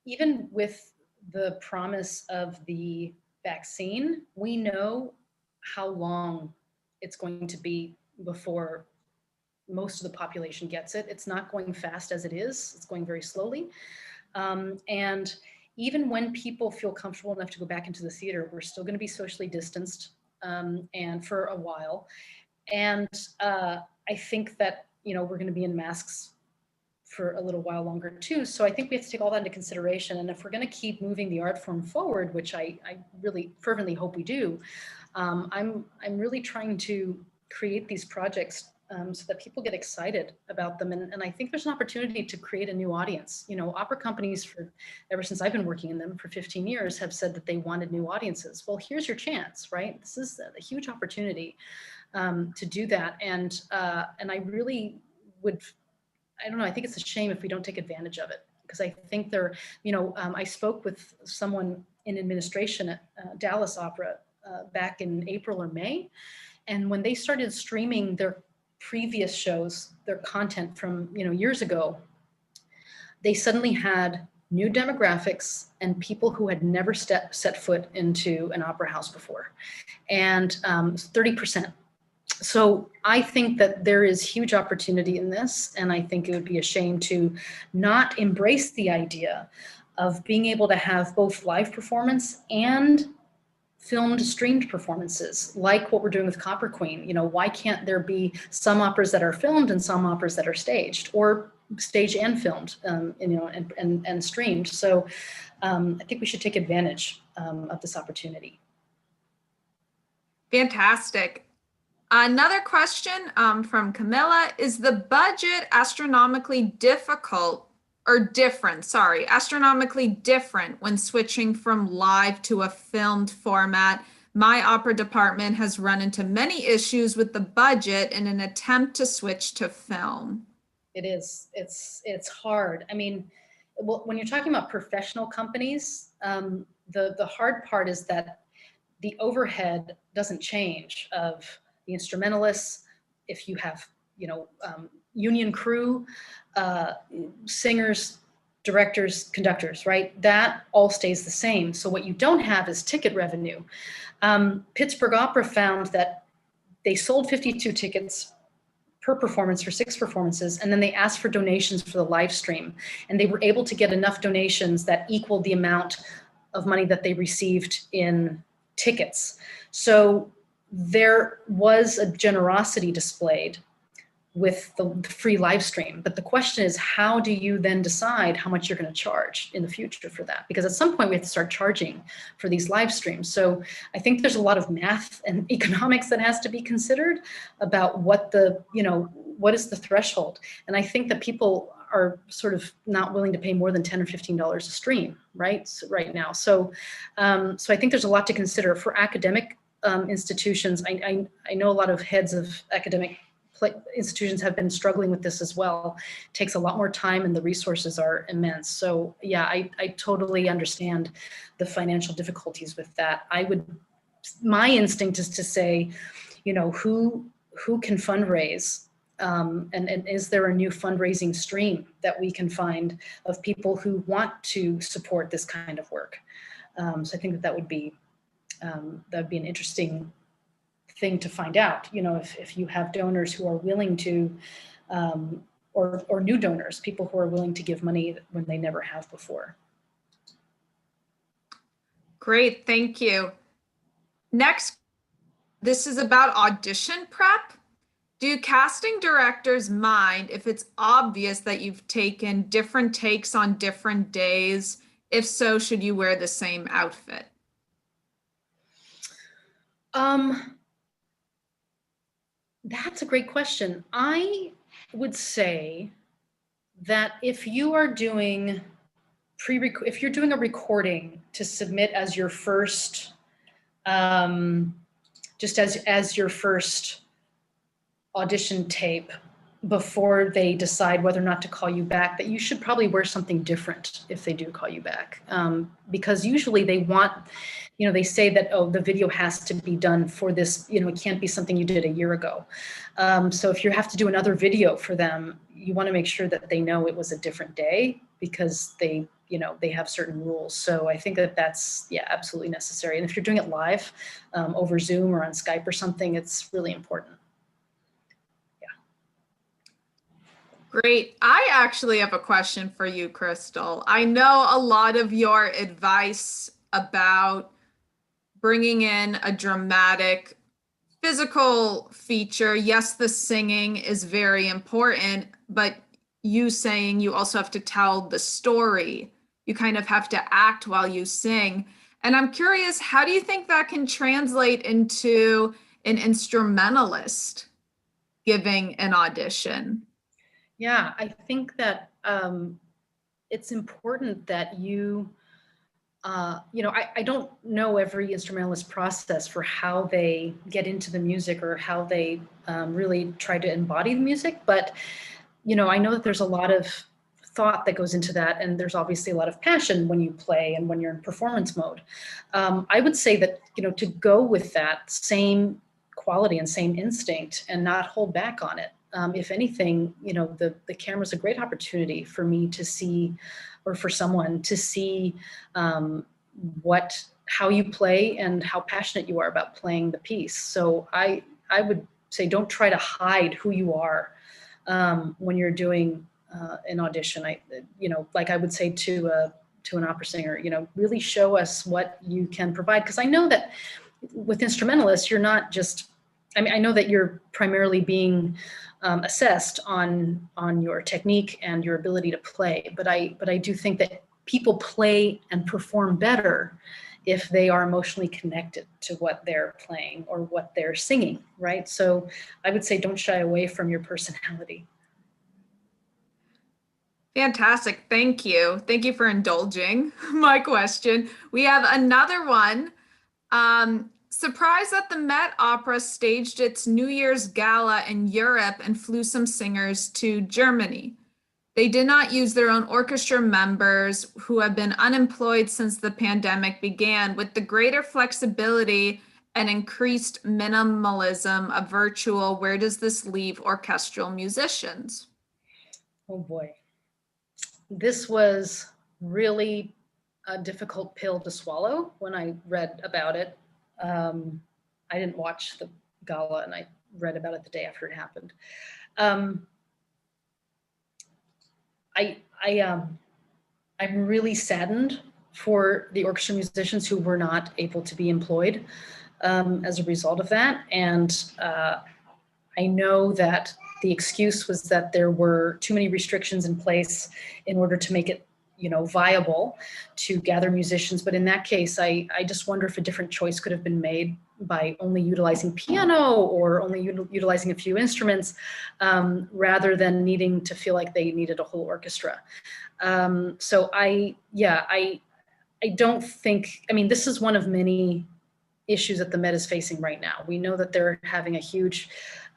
Even with the promise of the vaccine, we know how long it's going to be before most of the population gets it. It's not going fast as it is. It's going very slowly. And even when people feel comfortable enough to go back into the theater, we're still going to be socially distanced and for a while. And I think that, you know, we're going to be in masks for a little while longer too. So I think we have to take all that into consideration. And if we're going to keep moving the art form forward, which I really fervently hope we do, I'm really trying to create these projects so that people get excited about them. And I think there's an opportunity to create a new audience. You know, opera companies, ever since I've been working in them for 15 years, have said that they wanted new audiences. Well, here's your chance, right? This is a huge opportunity to do that. And I really would, I don't know, I think it's a shame if we don't take advantage of it, because I think there, you know, I spoke with someone in administration at Dallas Opera back in April or May. And when they started streaming their previous shows, their content from, you know, years ago, they suddenly had new demographics and people who had never set foot into an opera house before, and 30%. So I think that there is huge opportunity in this, and I think it would be a shame to not embrace the idea of being able to have both live performance and filmed, streamed performances, like what we're doing with Copper Queen. You know, why can't there be some operas that are filmed and some operas that are staged, or staged and filmed, you know, and streamed? So I think we should take advantage of this opportunity.
Fantastic. Another question from Camilla: is the budget astronomically astronomically different when switching from live to a filmed format? My opera department has run into many issues with the budget in an attempt to switch to film.
It is. It's hard. I mean, well, when you're talking about professional companies, the hard part is that the overhead doesn't change of the instrumentalists. If you have, you know, union crew, singers, directors, conductors, right? That all stays the same. So what you don't have is ticket revenue. Pittsburgh Opera found that they sold 52 tickets per performance for 6 performances, and then they asked for donations for the live stream. And they were able to get enough donations that equaled the amount of money that they received in tickets. So there was a generosity displayed with the free live stream. But the question is, how do you then decide how much you're going to charge in the future for that? Because at some point we have to start charging for these live streams. So I think there's a lot of math and economics that has to be considered about what the, you know, what is the threshold. And I think that people are sort of not willing to pay more than $10 or $15 a stream, right? So right now. So I think there's a lot to consider for academic institutions. I know a lot of heads of academic institutions have been struggling with this as well. It takes a lot more time and the resources are immense. So yeah, I totally understand the financial difficulties with that. My instinct is to say, you know, who can fundraise, and is there a new fundraising stream that we can find of people who want to support this kind of work? So I think that would be an interesting thing to find out, you know, if you have donors who are willing to, or new donors, people who are willing to give money when they never have before.
Great, thank you. Next, this is about audition prep. Do casting directors mind if it's obvious that you've taken different takes on different days? If so, should you wear the same outfit?
That's a great question. I would say that if you are doing if you're doing a recording to submit as your first, just as your first audition tape before they decide whether or not to call you back, that you should probably wear something different if they do call you back. Because usually they want, you know, they say that, oh, the video has to be done for this, you know, it can't be something you did a year ago. So if you have to do another video for them, you want to make sure that they know it was a different day, because they, you know, they have certain rules. So I think that that's, yeah, absolutely necessary. And if you're doing it live over Zoom or on Skype or something, it's really important.
Great. I actually have a question for you, Crystal. I know a lot of your advice about bringing in a dramatic physical feature. Yes, the singing is very important, but you saying you also have to tell the story. You kind of have to act while you sing. And I'm curious, how do you think that can translate into an instrumentalist giving an audition?
Yeah, I think that it's important that I don't know every instrumentalist process for how they get into the music or how they really try to embody the music, but I know that there's a lot of thought that goes into that, and there's obviously a lot of passion when you play and when you're in performance mode. I would say that to go with that same quality and same instinct and not hold back on it. If anything, the camera's a great opportunity for me to see, or for someone to see how you play and how passionate you are about playing the piece. So I would say don't try to hide who you are when you're doing an audition. Like I would say to an opera singer, really show us what you can provide. Because I know that with instrumentalists, you're not just, I know that you're primarily being assessed on your technique and your ability to play, but I do think that people play and perform better if they are emotionally connected to what they're playing or what they're singing, right? So I would say don't shy away from your personality.
Fantastic. Thank you. Thank you for indulging my question. We have another one. Surprised that the Met Opera staged its New Year's gala in Europe and flew some singers to Germany. They did not use their own orchestra members who have been unemployed since the pandemic began. With the greater flexibility and increased minimalism of virtual, where does this leave orchestral musicians?
Oh boy. This was really a difficult pill to swallow when I read about it. I didn't watch the gala, and I read about it the day after it happened. I'm really saddened for the orchestra musicians who were not able to be employed as a result of that. And I know that the excuse was that there were too many restrictions in place in order to make it, viable to gather musicians. But in that case, I just wonder if a different choice could have been made by only utilizing piano or only utilizing a few instruments rather than needing to feel like they needed a whole orchestra. So I don't think, this is one of many issues that the Met is facing right now. We know that they're having a huge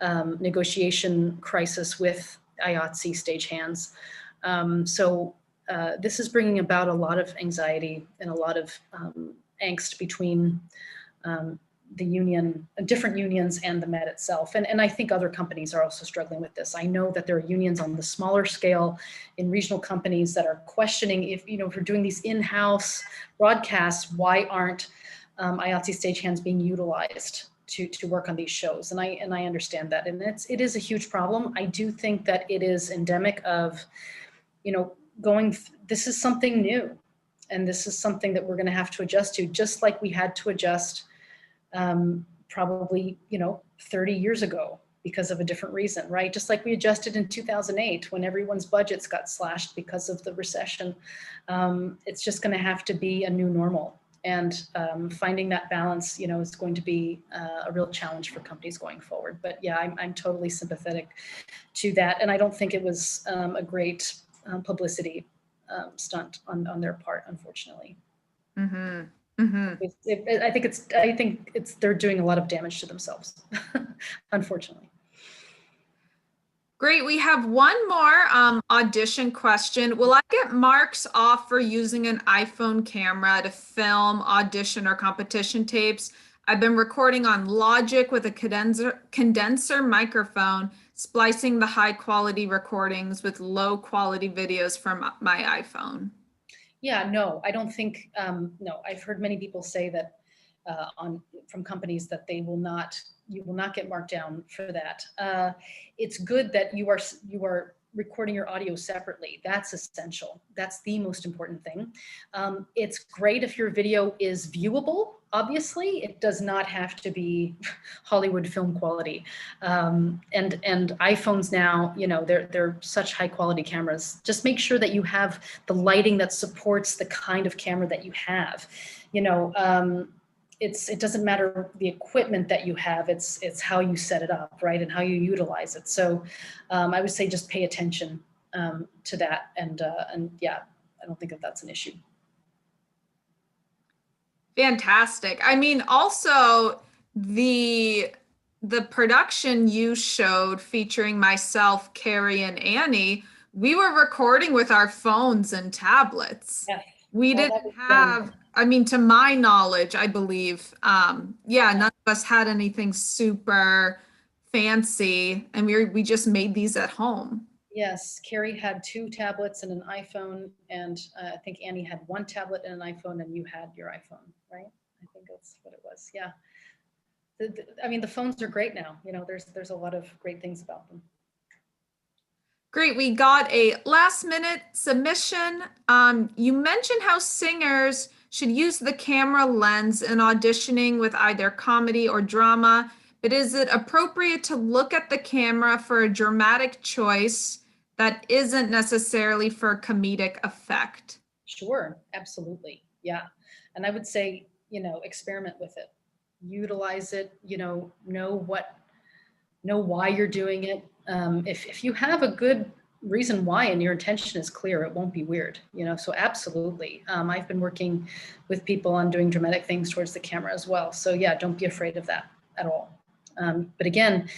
negotiation crisis with IATSE stagehands. So this is bringing about a lot of anxiety and a lot of angst between the union, different unions and the Met itself. And I think other companies are also struggling with this. I know that there are unions on the smaller scale in regional companies that are questioning if we're doing these in-house broadcasts, why aren't IATSE stagehands being utilized to work on these shows? And I understand that. And it is a huge problem. I do think that it is endemic of, this is something new. And this is something that we're going to have to adjust to, just like we had to adjust probably, 30 years ago because of a different reason, right? Just like we adjusted in 2008 when everyone's budgets got slashed because of the recession. It's just going to have to be a new normal. And finding that balance, is going to be a real challenge for companies going forward. But yeah, I'm totally sympathetic to that. And I don't think it was a great publicity stunt on their part, unfortunately.
Mm-hmm. Mm-hmm.
I think it's they're doing a lot of damage to themselves, unfortunately.
Great. We have one more audition question. Will I get marks off for using an iPhone camera to film audition or competition tapes? I've been recording on Logic with a condenser microphone, splicing the high quality recordings with low quality videos from my iPhone.
Yeah, no, I don't think, no, I've heard many people say that from companies that you will not get marked down for that. It's good that you are recording your audio separately. That's essential. That's the most important thing. It's great if your video is viewable. Obviously, it does not have to be Hollywood film quality. And iPhones now, you know, they're such high quality cameras. Just make sure that you have the lighting that supports the kind of camera that you have. You know, it doesn't matter the equipment that you have, it's how you set it up, right? And how you utilize it. So I would say just pay attention to that. And yeah, I don't think that that's an issue.
Fantastic. I mean, also the production you showed featuring myself, Carrie, and Annie, we were recording with our phones and tablets.
Yeah.
We didn't have, I mean, to my knowledge, I believe, yeah, none of us had anything super fancy, and we just made these at home.
Yes, Carrie had 2 tablets and an iPhone, and I think Annie had 1 tablet and an iPhone, and you had your iPhone, right? I think that's what it was. Yeah. I mean, the phones are great now. You know, there's a lot of great things about them.
Great. We got a last minute submission. You mentioned how singers should use the camera lens in auditioning with either comedy or drama, but is it appropriate to look at the camera for a dramatic choice that isn't necessarily for comedic effect?
Sure, absolutely. Yeah. And I would say, you know, experiment with it, utilize it, you know why you're doing it. If you have a good reason why and your intention is clear, it won't be weird, you know, so absolutely. I've been working with people on doing dramatic things towards the camera as well. So yeah, don't be afraid of that at all. But again,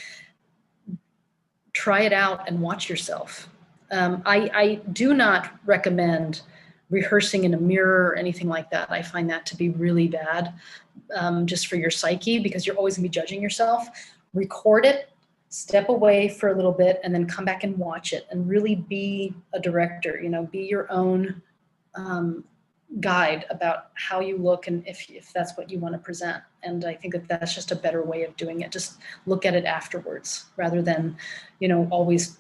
try it out and watch yourself. I do not recommend rehearsing in a mirror or anything like that. I find that to be really bad, just for your psyche, because you're always gonna be judging yourself. Record it, step away for a little bit, and then come back and watch it and really be a director, you know, be your own guide about how you look and if that's what you want to present. And I think that that's just a better way of doing it. Just look at it afterwards rather than, you know, always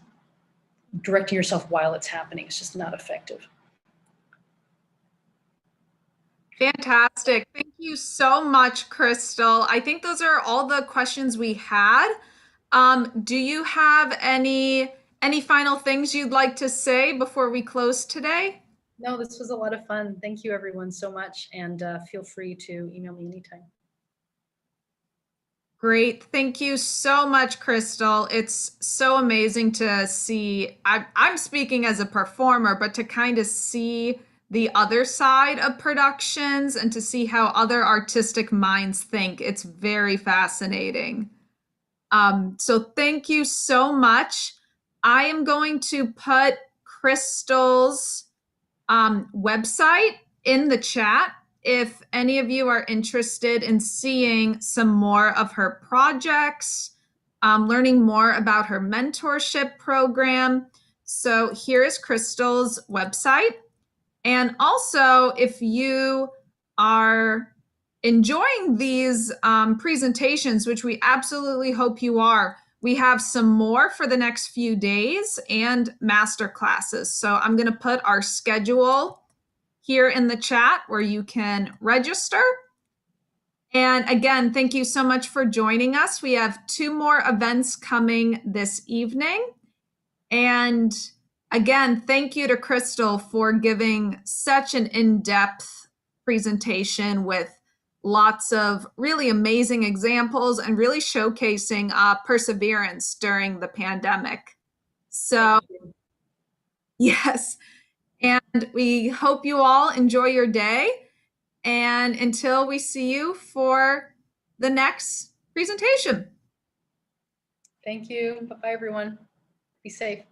directing yourself while it's happening. It's just not effective.
Fantastic. Thank you so much, Crystal. I think those are all the questions we had. Do you have any final things you'd like to say before we close today?
No, this was a lot of fun. Thank you everyone so much. And feel free to email me anytime.
Great. Thank you so much, Crystal. It's so amazing to see. I'm speaking as a performer, but to kind of see the other side of productions and to see how other artistic minds think. It's very fascinating. So thank you so much. I am going to put Crystal's website in the chat if any of you are interested in seeing some more of her projects, learning more about her mentorship program. So here is Crystal's website. And also, if you are enjoying these presentations, which we absolutely hope you are, we have some more for the next few days and master classes. So I'm going to put our schedule here in the chat where you can register. And again, thank you so much for joining us. We have 2 more events coming this evening. And again, thank you to Crystal for giving such an in-depth presentation with lots of really amazing examples and really showcasing perseverance during the pandemic. So, yes, and we hope you all enjoy your day. And until we see you for the next presentation.
Thank you. Bye-bye, everyone. Be safe.